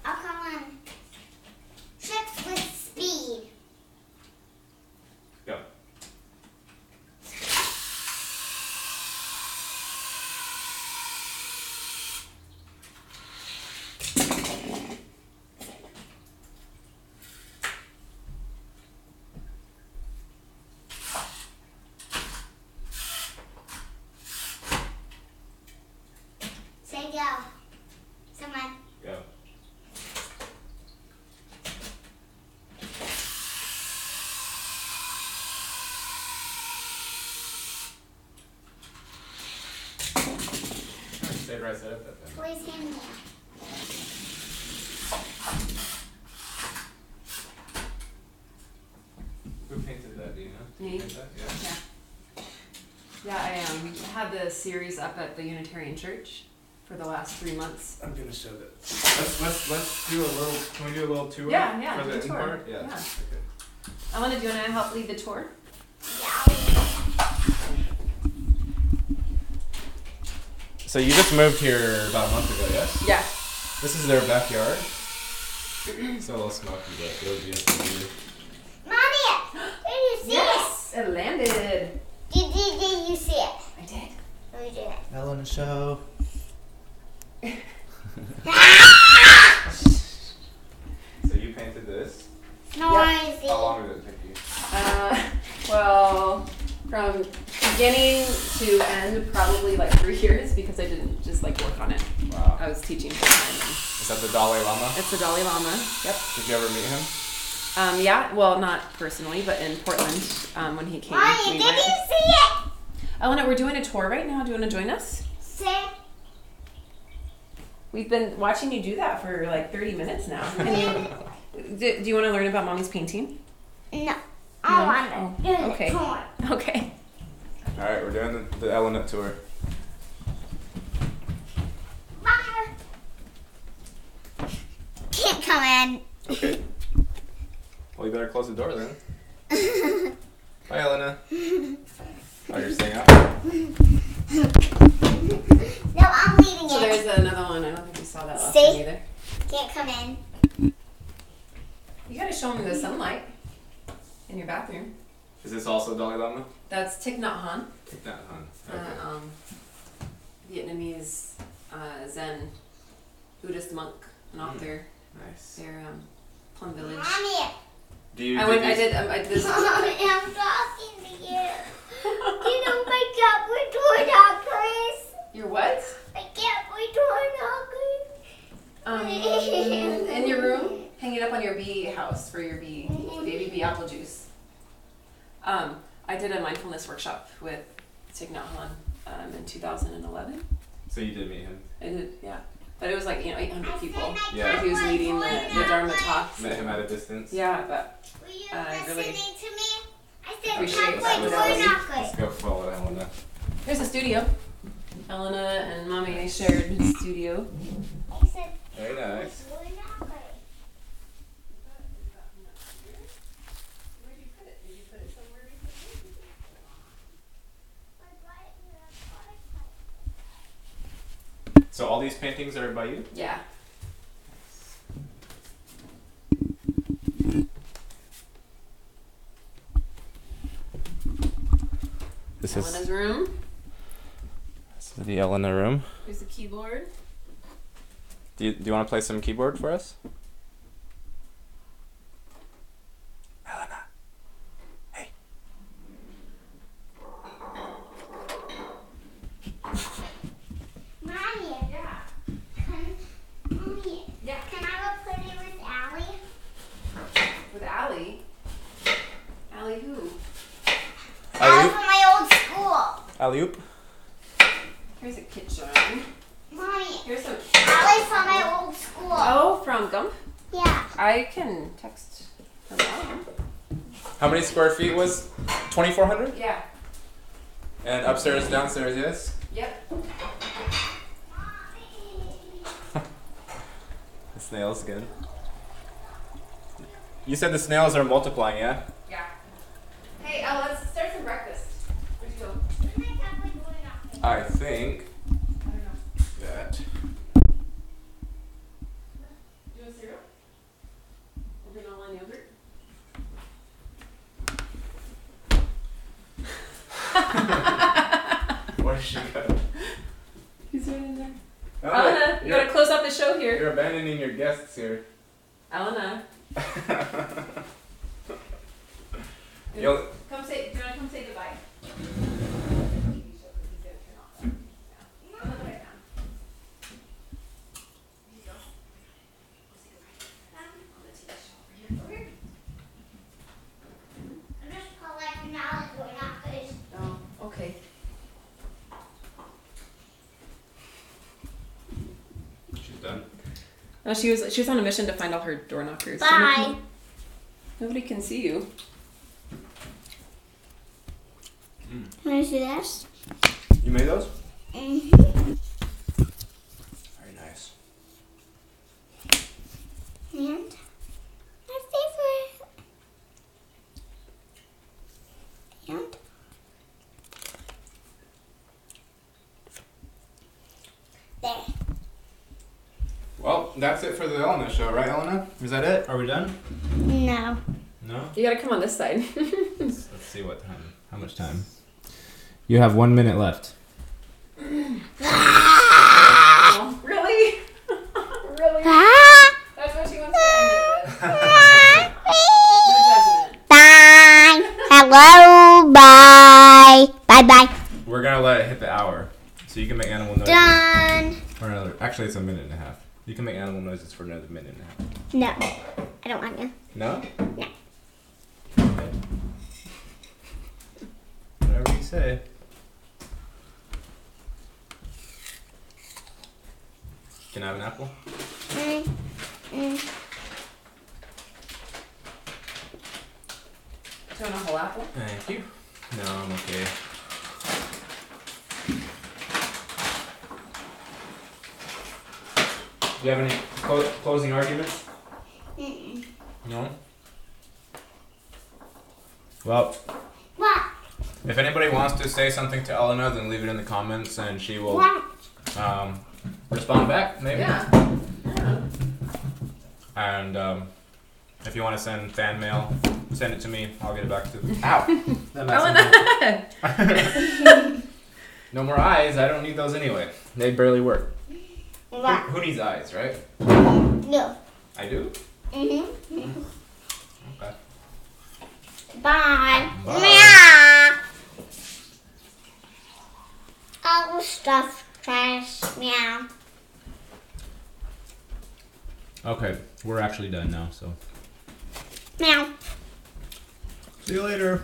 I'll call him Tricks with Speed. Go. Say go. Someone. Go. Stayed right side up that time. Please hand me. Who painted that, do you know? Me. Who painted that? Yeah. Yeah, I had the series up at the Unitarian Church for the last 3 months. I'm gonna show that. Let's do a little. Can we do a little tour? Yeah, For do the a tour. part? Yeah. Yeah. Okay. Elena, do you want to help lead the tour? Yeah. So you just moved here about a month ago, yes? Yeah. This is their backyard. It's a little smoky, but it'll be a view. Mommy, did you see Yes, it landed. it? Did you see it? I did. Oh, you did it. Elena Show. So you painted this. No, Yeah. I see. How long did it take you? Well, from beginning to end, probably like 3 years because I didn't just like work on it. Wow. I was teaching full time. Is that the Dalai Lama? It's the Dalai Lama. Yep. Did you ever meet him? Yeah. Well, not personally, but in Portland when he came. Mommy, we did went. you see it? Elena, we're doing a tour right now. Do you want to join us? See? We've been watching you do that for like 30 minutes now. Can you? Do you want to learn about Mommy's painting? No. No? I want to do the okay. tour. Okay. All right, we're doing the Elena tour. Bye. Can't come in. Okay. Well, you better close the door then. Bye, Elena. Oh, you're staying out? No, I'm leaving So it. there's another one. I don't think you saw that last See? time either. Can't come in. You gotta show me the sunlight in your bathroom. Is this also Dalai Lama? That's Thich Nhat Hanh, Take that, hon. Okay. Vietnamese Zen Buddhist monk, an author. Nice. They're Plum Village. Mommy. Do you? I did this. Mommy, I'm talking to you. You know my God, we're doing I did a mindfulness workshop with Thich Nhat Hanh in 2011. So you did meet him? I did, yeah. But it was like, 800 people. Yeah. He was leading the Dharma talks. Met him at a distance? Yeah, but Were you really listening to me? I said appreciate halfway that. door Let's go follow Elena. here's the studio. Elena and Mommy, they shared the studio. I said Very nice. halfway door knocker. So all these paintings are by you? Yeah. This Elena's room. This is the Elena room. Here's the keyboard. Do you want to play some keyboard for us? Elena. Hey. Mommy, Yeah. can I go play with Allie? With Allie. Allie who? Allie from my old school. Alley-oop. Here's a kitchen. Mommy, Here's some. Allie's from my old school. Oh, from Gump. Yeah. I can text her mom. How many square feet was 2,400? Yeah. And upstairs, downstairs, yes? Yep. The snail's good. You said the snails are multiplying, yeah? Yeah. Hey, let's start some breakfast. Where'd you go? I think I don't know. that. You want cereal? Or granola and yogurt? Where's she go? He's right in there. Oh, Elena, you gotta close up the show here. You're abandoning your guests here. Elena, You'll, do you wanna come say goodbye? I'm just collecting Allie door knockers. Oh, okay. she's done. No, she was on a mission to find all her door knockers. Bye. Nobody can see you. Want to see this? You made those? Mm-hmm. Very nice. And my favorite. And there. Well, that's it for the Elena show, right, Elena? Is that it? Are we done? No. No? You gotta come on this side. Let's see what time. How much time? You have 1 minute left. Oh, really? Really? That's what she wants to end it with. No judgment. Bye. Hello. Bye. Bye bye. We're gonna let it hit the hour, so you can make animal noises. Done. For another. Actually, it's a minute and a half. You can make animal noises for another minute and a half. No. I don't want to. No? No. Okay. Whatever you say. Can I have an apple? Mm. Mm. Do you want a whole apple? Thank you. No, I'm okay. Do you have any closing arguments? Mm-mm. No? Well, What? if anybody wants to say something to Elena, then leave it in the comments and she will What? respond back, maybe? Yeah. Yeah. And if you want to send fan mail, send it to me. I'll get it back to Ow! That messed Elena! up. No more eyes. I don't need those anyway. They barely work. What? Who needs eyes, right? No. I do? Mm-hmm. Okay. Bye. Bye. Meow. All the stuff trash. Meow. Okay, we're actually done now, so. Meow. See you later.